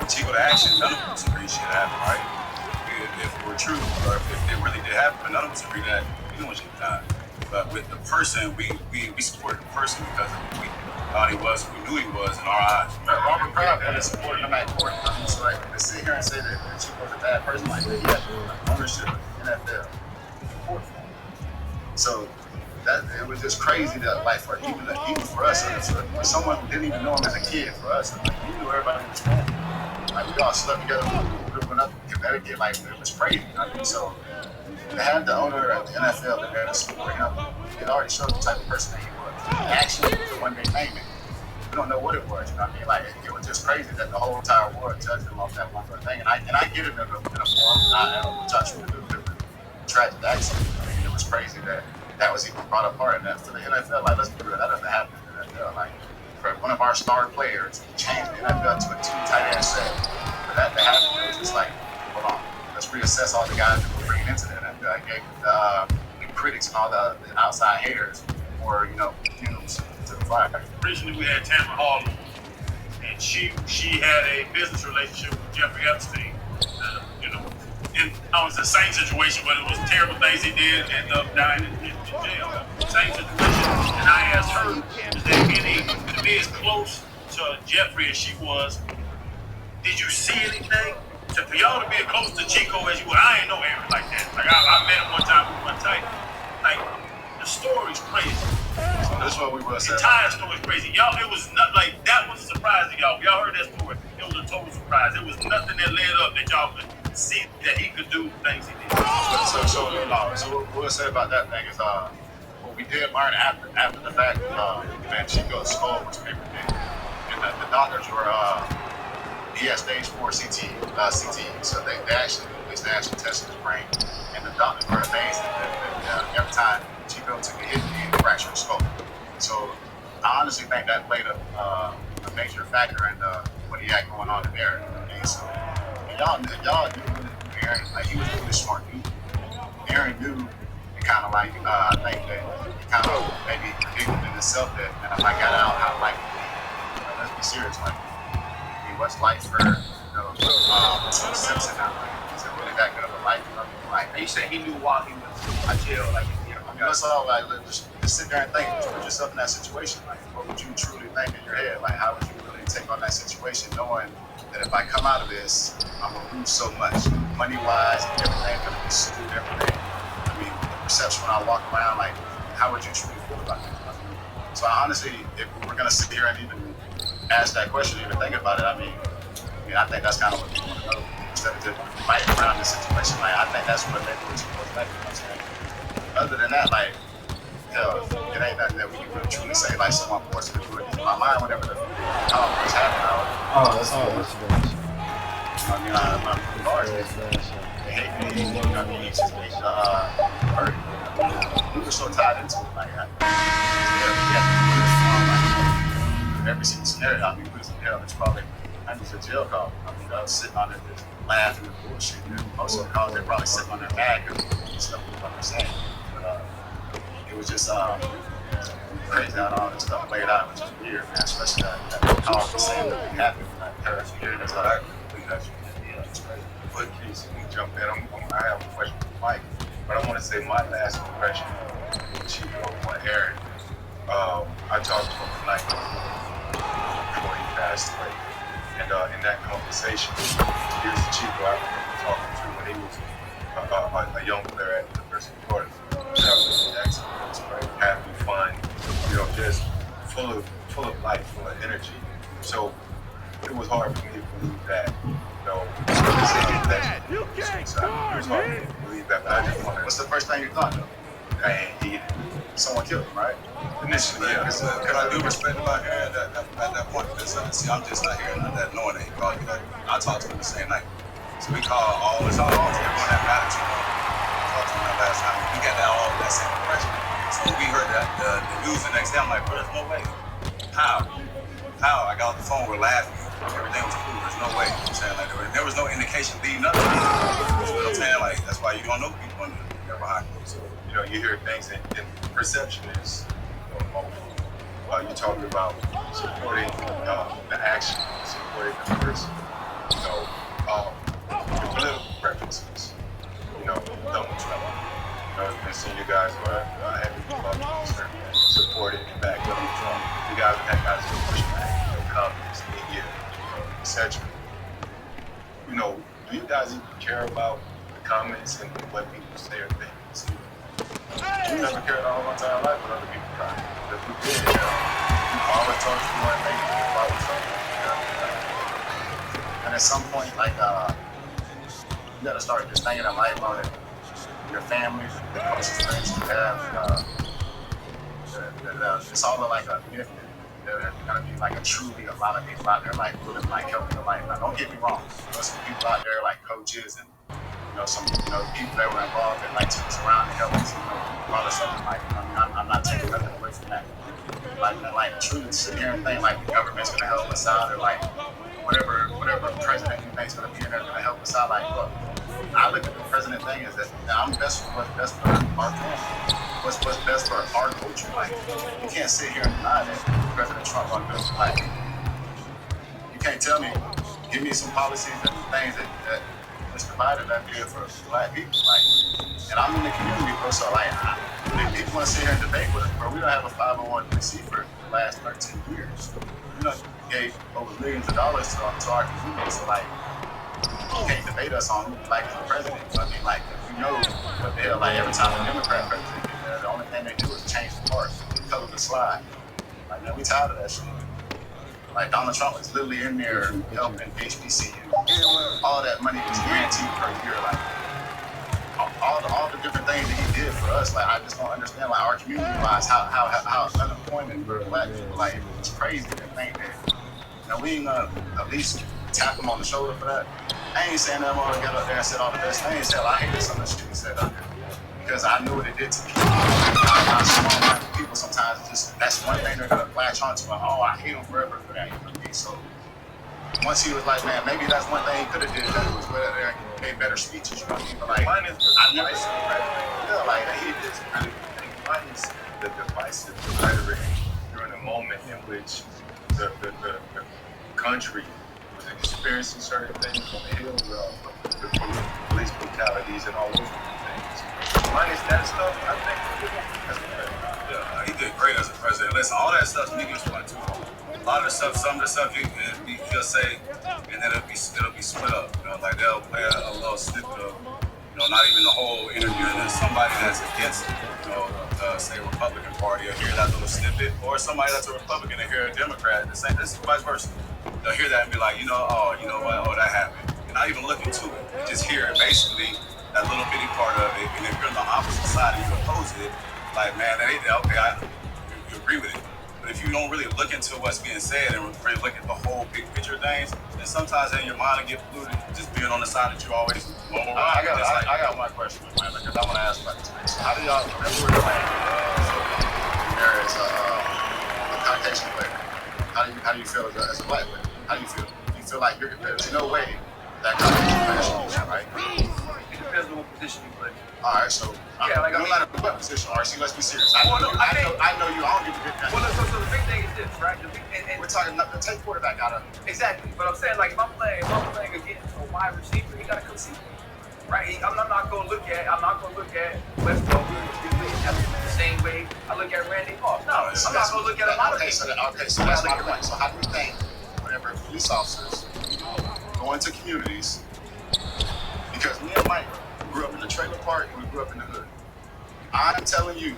Chico the action, none of us agreed shit happened, right? If it were true, or if it really did happen, none of us agreed that we knew what shit died. But with the person, we supported the person because of who we thought he was, who we knew he was in our eyes. Robert Kraft had supported him at court. So like, to sit here and say that Chico's a bad person, like that, yeah, ownership of the NFL. So it was just crazy that, like, for even for us, for someone who didn't even know him as a kid, for us, like, we knew everybody was family. Like, we all slept together, growing up in Connecticut, like, it was crazy. So to have the owner of the NFL that there to support him, it already showed the type of person that he was. Actually, when they named it, we don't know what it was. You know what I mean? Like, it was just crazy that the whole entire world judged him off that one thing. And I get it in a form. I touched with a tragic accident. I mean, it was crazy that was even brought up part of that. For the NFL, like, let's be real, that doesn't happen in the NFL. Like, for one of our star players, he changed the NFL to a 2 tight end set. For that to happen, it was just like, hold on, let's reassess all the guys that we're bringing into the NFL. I gave the critics and all the outside haters more, to the fire. Originally, we had Tamara Hall, and she had a business relationship with Jeffrey Epstein. And I was the same situation, but it was terrible things he did, and ended up dying in jail. Same situation. And I asked her, is there any, to be as close to Jeffrey as she was, did you see anything? For y'all to be as close to Chico as you were, I ain't know Aaron like that. Like, I met him one time, we were tight. Like, the story's crazy. That's what we were saying. The entire story's crazy. Y'all, it was not like, that was a surprise to y'all. Y'all heard that story. It was a total surprise. It was nothing that led up that y'all could see that he could do things he did. So what we'll say about that thing is, what we did learn after the fact, that Chico's skull was paper thin, and the doctors were, he had stage 4 CT, so they actually place to actually test his brain. And the doctors were amazed that every time Chico took a hit, he fractured his skull. So I honestly think that played a major factor in what he had going on in there. Okay, so and y'all knew Aaron, like he was a really smart dude. Aaron knew and kind of like I think that he kind of maybe predicted in himself that if I got out, I'd like let's be serious, like I mean, what's life for Simpson now? Like, is it really that good of a life? I mean, like And you said he knew while he was in jail, like that's all. Like, just sit there and think. Just put yourself in that situation. Like, what would you truly think in your head? Like, how would you really take on that situation, knowing that if I come out of this, I'm gonna lose so much, money-wise, everything gonna be sued, everything. I mean, the perception when I walk around, like, how would you truly feel about that? I mean, so I honestly, if we're gonna sit here and even ask that question, even think about it, I think that's kind of what we want to know instead of just fighting around this situation. Like, I think that's what they do. Other than that, like, hell, it ain't nothing that we can really truly say, like, someone forced me to do it. In my mind, whenever the call was happening, that's I mean, my guards, they hate me, you know what I mean, it's just hurt. We were so tied into it, like, every single scenario, I mean, we was in hell, it's probably hundreds of jail calls. I mean, I was sitting on it, just laughing and bullshit. Most of the calls, they're probably sitting on their bag and stuff, what I'm saying. It was just crazy how all this stuff played out, which is weird, man. Especially that call was saying that it happened. That's what I completely got you. Yeah, it's crazy. But please, you jump in. I have a question for Mike, but I want to say my last impression with Chico on Aaron. I talked to him tonight before he passed away, and in that conversation, here's the Chico I remember talking to when he was a young player at the University of Florida. That was excellent, happy, fun, just full of life, full of energy. So it was hard for me to believe that, it was hard for me to believe that, but I just wondered, what's the first thing you thought of? Someone killed him, right? Initially, yeah. Because I do respect about Aaron at that point, because see, I'm just not hearing that knowing that he called me. I talked to him the same night. So we call all the time, everyone that mattered to him. I talked to him that last time. We got that same impression. So when we heard that the news the next day, I'm like, bro, there's no way. How? I got off the phone, we're laughing. Everything was cool. There's no way. You know what I'm saying? Like, there was no indication leading up to it. You know what I'm saying? Like, that's why you don't know people when they're behind closed doors. So, you hear things, and perception is multiple. You talking about supporting the action, supporting the person, your political preferences, Donald Trump. And seeing you guys who are heavy Republicans supported and backed Donald Trump. You guys have had guys who push back, comments, media, etc. Do you guys even care about the comments and what people say or think? You never cared all my entire life what other people thought. If we did, you always told us you weren't making it about something. And at some point, like, you gotta start just thinking in life on it. Your family, the closest friends you have, it's all like a gift. There's gonna be like a lot of people out there like really like helping your life. Now, don't get me wrong. There's some people out there like coaches and some people that were involved in like teams around to help us, all this stuff. Like, I'm not taking nothing away from that. Like truly sit here and think like the government's gonna help us out, or like whatever president you think's gonna be in there gonna help us out. Like, look, I look at the president thing is that I'm best for what's best for our family. What's best for our culture. Like, you can't sit here and deny that President Trump on this. Like, you can't tell me, give me some policies and things that Mr. Biden done did for black people. Like, and I'm in the community, bro, so like, people want to sit here and debate with us, bro. We don't have a 501c for the last 13 years. We gave over millions of dollars to our community, so like, you can't debate us on who we like as the president. I mean, like, what the hell, like, every time a Democrat president gets there, the only thing they do is change the parts, the color of the slide. Like, man, we tired of that shit. Like, Donald Trump is literally in there helping HBCU. All that money was guaranteed per year. Like, all the different things that he did for us. Like, I just don't understand, like, our community-wise, how unemployment for black people, like, it's crazy to think that, we ain't gonna at least tap them on the shoulder for that. I ain't saying that motherfucker got up there and said all the best things. Hell, I hated some of the shit he said up there because I knew what it did to people. Small-minded people sometimes just that's one thing they're gonna latch onto. Like, oh, I hate him forever for that. You know what I mean? So once he was like, man, maybe that's one thing he could have did that was better. They made better speeches. You know what I mean? But like, mine is I never yeah, like he is really. Mine is the divisive rhetoric during a moment in which the country was experiencing certain things on the Hill, the police brutalities and all those things. Minus that stuff, I think Yeah, he did great as a president. Listen, all that stuff's media fun too. A lot of the stuff, some of the stuff he'll say, and then it'll be split up. You know, like they'll play a little snippet of, you know, not even the whole interview, and then somebody that's against, you know, say Republican Party will hear that little snippet, or somebody that's a Republican and hear a Democrat. The same, this vice versa. They'll hear that and be like, you know, oh, you know what, oh, that happened, and not even look into it. You just hear it, basically that little bitty part of it, and if you're on the opposite side and you oppose it, like, man, that ain't okay. You agree with it. But if you don't really look into what's being said and really look at the whole big picture of things, then sometimes in your mind will get polluted just being on the side that you always go around. I got one question, man, because I want to ask about this. So how do y'all, whenever we're playing, there is a Caucasian player, how do you feel as a black player? How do you feel? Do you feel like there's no way that Caucasian player should use you, right? It depends on what position you play. All right, so Yeah, like, no matter what position, RC, let's be serious. I know you. I don't give a good. Well, so the big thing is this, right? And we're talking about the take quarterback out of it. Exactly, but I'm saying, like, if I'm playing against a wide receiver, he gotta come see me, right? I'm not gonna look at Wes Welker the same way I look at Randy Moss. No, I'm not gonna look at a lot of people. Okay, so that's my point. So how do you think whenever police officers go into communities, because me and Mike grew up in the trailer park and we grew up in the hood. I'm telling you,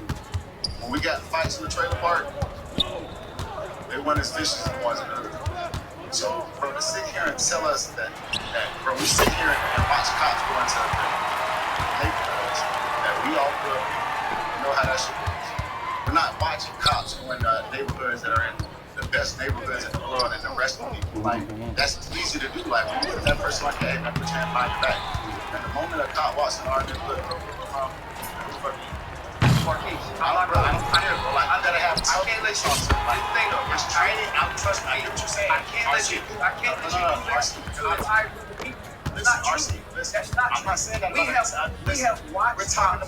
when we got fights in the trailer park, they weren't as vicious as the ones in the hood. So, bro, to sit here and tell us that bro, we sit here and watch cops go into the neighborhoods that we all grew up in. You know how that shit works. We're not watching cops go into neighborhoods that are in the best neighborhoods in the world and arresting people. Like, that's easy to do. Like, when you look at that person like, hey, man, put your hand behind your back. And the moment a cop walks in our neighborhood, bro, Marquise, I don't care, bro. Like, I gotta have. I can't let you. Like, thing though, it's training. Trust me. I get what you're saying. I can't let you do that to an entire group of people. It's not true. That's not true. I'm not saying that. We have watched. We're talking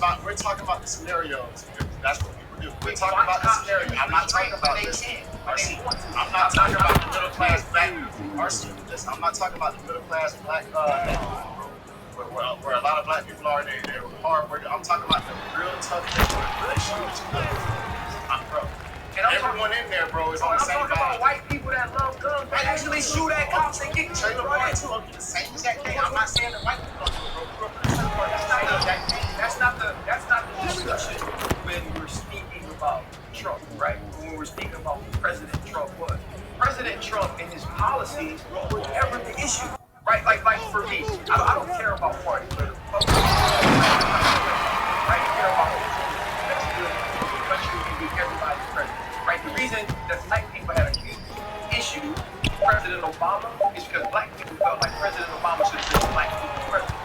about the scenarios. That's what people do. We're talking about the scenario. I'm not talking about this. I'm not talking about the middle class black. I'm not talking about the middle class black. Where a lot of black people are, they're hard working. I'm talking about the real tough people that really shoot. Bro. And everyone in there, bro, is on the same I'm talking about white people that love guns, that actually shoot at cops and get trailer park too. The same exact thing. I'm not saying that white people don't do it, bro. That's not the discussion when we're speaking about Trump, right? When we're speaking about who President Trump was. President Trump and his policies were never the issue. Right, like for me, I don't care about party, but I care about the country and be everybody's president. Right, the reason that black people had a huge issue with President Obama is because black people felt like President Obama should have been black people's president.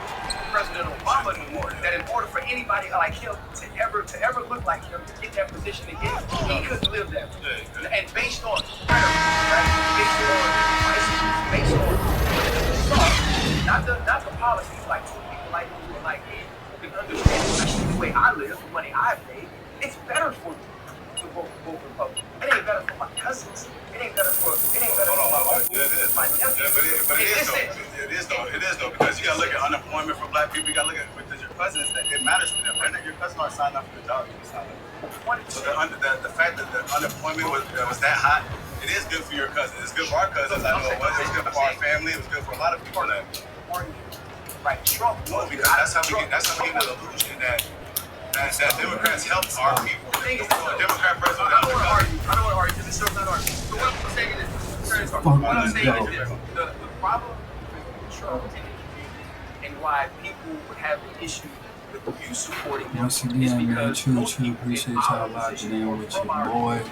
President Obama knew that in order for anybody like him to ever look like him, to get that position again, he couldn't live that way. And based on based on not the policies, like two people like you and like me who can understand, especially the way I live, the money I've made, it's better for me to vote Republican. It ain't better for my cousins. It ain't better for my uncle. Yeah, it is. My nephew. Yeah, but it is though, because you gotta look at unemployment for black people. You gotta look at because your cousins, it matters for them. Your cousins aren't signed up for the job. So the fact that the unemployment was that high, it is good for your cousins. It's good for our cousins. I know it was. It's good for our family. It was good for a lot of people. Right, Trump. No, because that's how we get the illusion that Democrats help our people. The thing is, Democrat president. I don't want to argue because it's still not arguing. So what I'm saying is this. What I'm saying is this. The problem with Trump and why people would have an issue with you supporting him Once is again, man, because true, appreciate y'all locking in with your boy.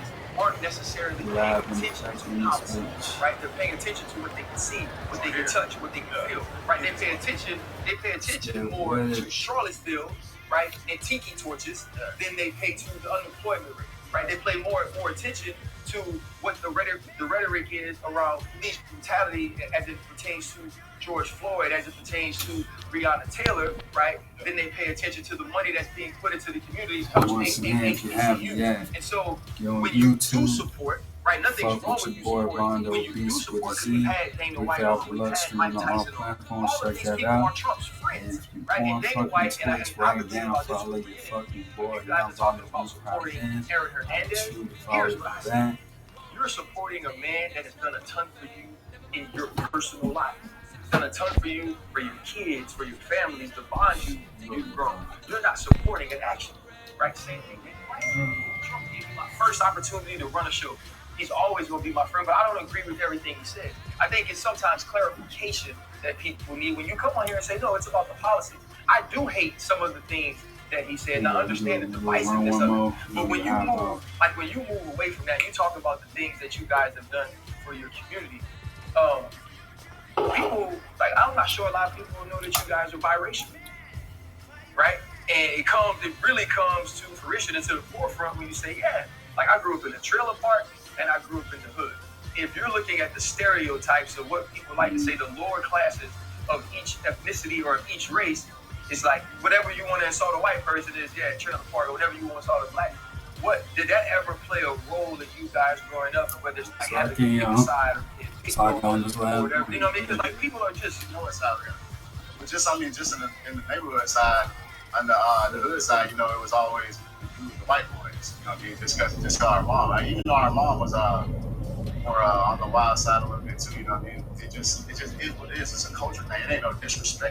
aren't necessarily paying attention to policy, right? They're paying attention to what they can see, what they can touch, what they can feel, right? They pay attention more to Charlottesville, right, and tiki torches than they pay to the unemployment rate, right? They pay more attention to what the rhetoric is around police brutality as it pertains to George Floyd, as it pertains to Breonna Taylor, right? Then they pay attention to the money that's being put into the communities. Once again, if you haven't yet, and so when you YouTube, do support, right? Nothing's wrong with you supporting. When you do support, because we've had Dana White on, we've had Mike Tyson on. All of these people are Trump's friends, right? And Dana White, and I believe about this with you guys are talking about supporting Aaron Hernandez. Here's what I say. You're supporting a man that has done a ton for you in your personal life. Done a ton for you, for your kids, for your families, to bond you, you've grown. You're not supporting an action, right? Same thing. Trump gave me my first opportunity to run a show. He's always going to be my friend, but I don't agree with everything he said. I think it's sometimes clarification that people need. When you come on here and say, no, it's about the policies. I do hate some of the things that he said, and I understand the divisiveness of it. But when you move, like when you move away from that, you talk about the things that you guys have done for your community. People, like, I'm not sure a lot of people know that you guys are biracial, right? And it really comes to fruition and to the forefront when you say, yeah, like I grew up in a trailer park and I grew up in the hood. If you're looking at the stereotypes of what people like to say, the lower classes of each ethnicity or of each race, it's like whatever you want to insult a white person is, yeah, trailer park, or whatever you want to insult a black. What did that ever play a role in you guys growing up, and whether it's like having to pick a side or whatever, you know what I mean? Because like people are just north side, but just just in the neighborhood side, on the hood side, you know, it was always the white boys, you know, just because our mom, like, even though our mom was more on the wild side a little bit too, you know what I mean? It just is what it is. It's a culture thing. It ain't no disrespect